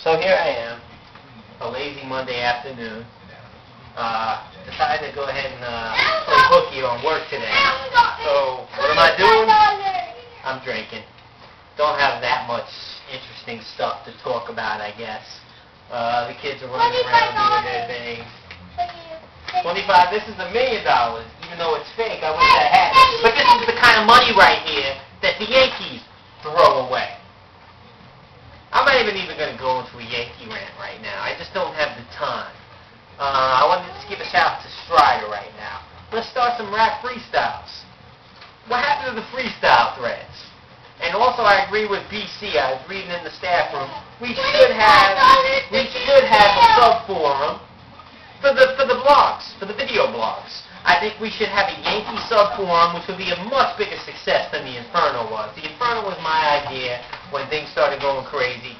So here I am, a lazy Monday afternoon. Decided to go ahead and play hooky on work today. So what am I doing? I'm drinking. Don't have that much interesting stuff to talk about, I guess. The kids are running around doing their thing. 25, this is $1 million. Even though it's fake, I wish I had it. But this is the kind of money right here that the Yankees throw away. I'm not even going to go into a Yankee rant right now. I just don't have the time. I wanted to give a shout out to Strider right now. Let's start some rap freestyles. What happened to the freestyle threads? And also, I agree with BC. I was reading in the staff room. We should have a sub forum for the blogs, for the video blogs. I think we should have a Yankee sub forum, which would be a much bigger success than the Inferno was. The Inferno was my idea when things started going crazy,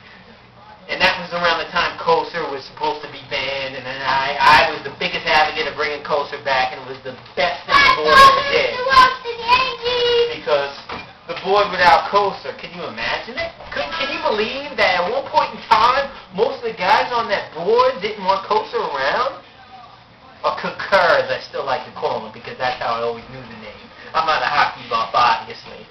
and that was around the time Koser was supposed to be banned, and then I was the biggest advocate of bringing Koser back, and it was the best thing the board ever did. Because the board without Koser, can you imagine it? Can you believe that at one point in time, most of the guys on that board didn't want Koser around? Or Concur, as I still like to call him, because that's how I always knew the name. I'm not a hockey buff, obviously.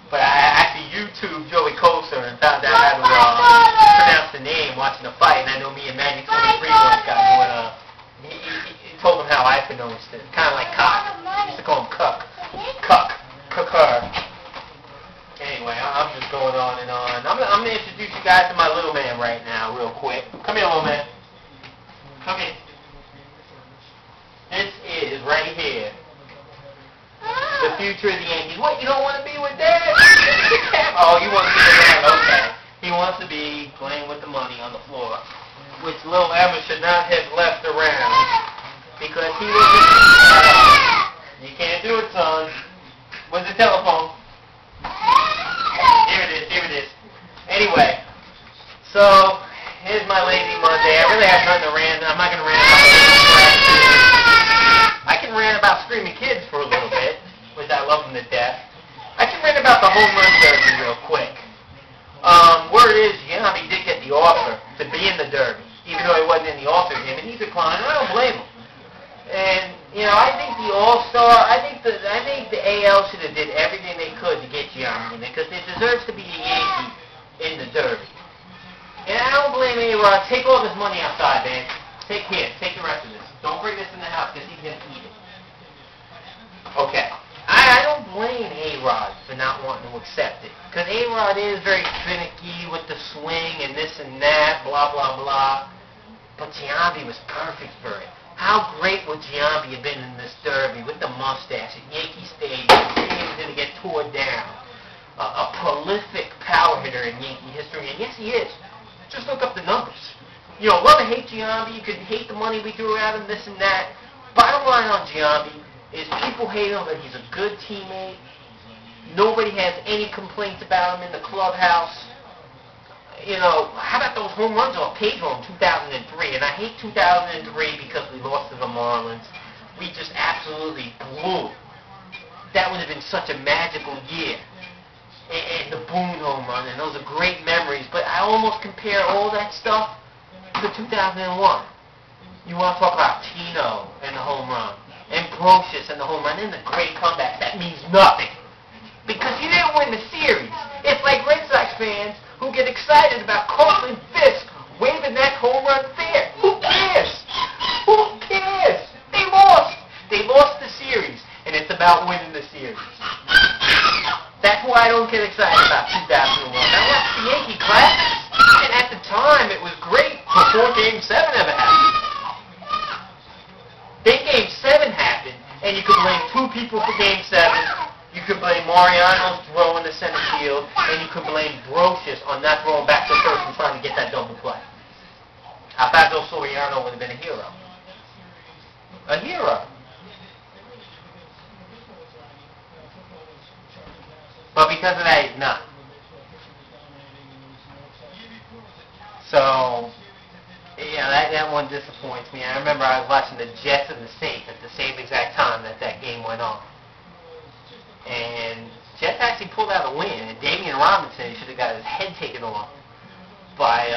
But I actually YouTubed Joey Koser and found out how to pronounce the name watching the fight, and I know me and Magic 23 once got doing he told him how I pronounced it. Kind of like cock. I used to call him cuck. Concur. Anyway, I'm just going on and on. I'm going to introduce you guys to my little man right now, real quick. Come here, little man. Come here. This is right here the future of the Yankees. What, you don't want to be with Dad? Oh, you want to be with Dad? Okay. He wants to be playing with the money on the floor, which little Emma should not have left around, because he was you can't do it, son. Where's the telephone? Here it is. Anyway, so here's my lazy Monday. I really have nothing to rant. I'm not going to rant about it. I can rant about screaming kids for a little bit, which I love them to death. I can rant about the home run derby real quick. Word is, Yankees did get the offer to be in the derby, even though he wasn't in the All-Star game, and he declined. I don't blame him. And I think the All-Star, I think the AL should have did everything they could to get Gianni in there, because there deserves to be a Yankee in the derby. And I don't blame A-Rod. Take all this money outside, man. Take the rest of this. Don't bring this in the house, because he's going to eat it. Okay. I don't blame A-Rod for not wanting to accept it, because A-Rod is very finicky with the swing and this and that, blah, blah, blah. But Giambi was perfect for it. How great would Giambi have been in this derby with the mustache at Yankee Stadium? He was going to get torn down. A prolific power hitter in Yankee history, and yes, he is. Just look up the numbers. Love or hate Giambi, you can hate the money we threw at him, this and that. Bottom line on Giambi is people hate him, but he's a good teammate. Nobody has any complaints about him in the clubhouse. How about those home runs on Pedro in 2003? And I hate 2003 because we lost to the Marlins. We just absolutely blew. That would have been such a magical year. And the Boone home run, and those are great memories. But I almost compare all that stuff to 2001. You want to talk about Tino and the home run, and Brocious and the home run, and the great comeback. That means nothing, because you didn't win the series. It's like Red Sox fans who get excited about Cortland Fisk waving that home run fair. Who cares? Who cares? They lost. They lost the series, and it's about winning the series. That's why I don't get excited about 2001. I watched the Yankee Classics, and at the time it was great before Game 7 ever happened. Then Game 7 happened, and you could blame two people for Game 7. You could blame Mariano's throw in the center field, and you could blame Brocious on not throwing back to first and trying to get that double play. Alfonso Soriano would have been a hero. A hero. But because of that, he's not. So, that one disappoints me. I remember I was watching the Jets and the Saints at the same exact time that game went on. And Jets actually pulled out a win, and Damian Robinson should have got his head taken off by,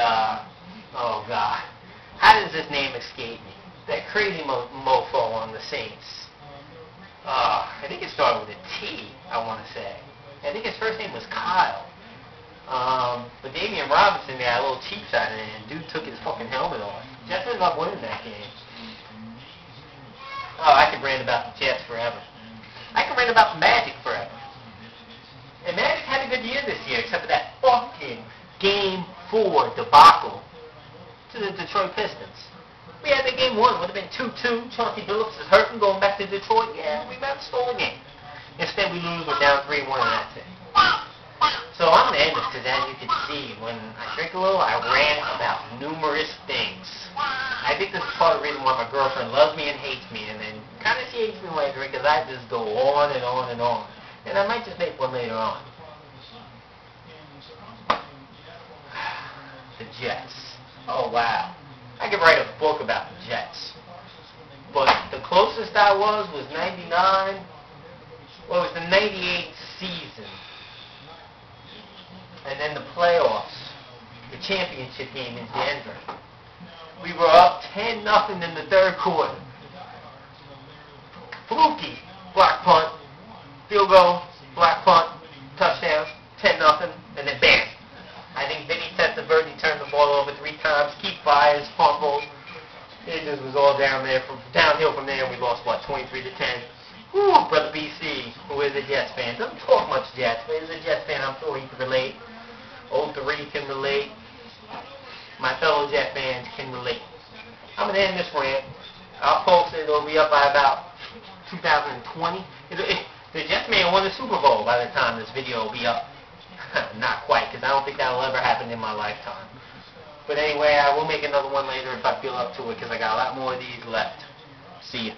oh God, how does his name escape me? That crazy mofo on the Saints. I think it started with a T, I want to say. I think his first name was Kyle. But Damian Robinson got a little cheap side of it, and dude took his fucking helmet off. Jets ended up winning that game. Oh, I could rant about the Jets forever. I could rant about the Magic forever. And Magic had a good year this year, except for that fucking Game 4 debacle to the Detroit Pistons. We had the Game 1, would have been 2-2. Chauncey Billups is hurting, going back to Detroit. Yeah, we might have stole the game. Instead, we lose, we're down 3-1, and that's it. So I'm going to end this because, as you can see, when I drink a little, I rant about numerous things. I think this is part of the reason why my girlfriend loves me and hates me, and then kind of she hates me when I drink because I just go on and on and on. And I might just make one later on. The Jets. Oh, wow. I could write a book about the Jets. But the closest I was 99. Well, it was the 98 season. And then the playoffs, the championship game in Denver. We were up 10-0 in the third quarter. Fluky, block punt, field goal, block punt, touchdown, 10-0, and then bam. I think Vinny Testaverde turned the ball over 3 times, Keith Byers fumbled. It just was all down there, downhill from there, and we lost, 23-10. Whew, brother BC, who is a Jets fan, doesn't talk much Jets, but is a Jets fan, I'm sure he can relate. 03 can relate. My fellow Jet fans can relate. I'm going to end this rant. I'll post it. It'll be up by about 2020. The Jets may have won the Super Bowl by the time this video will be up. Not quite, because I don't think that will ever happen in my lifetime. But anyway, I will make another one later if I feel up to it, because I got a lot more of these left. See ya.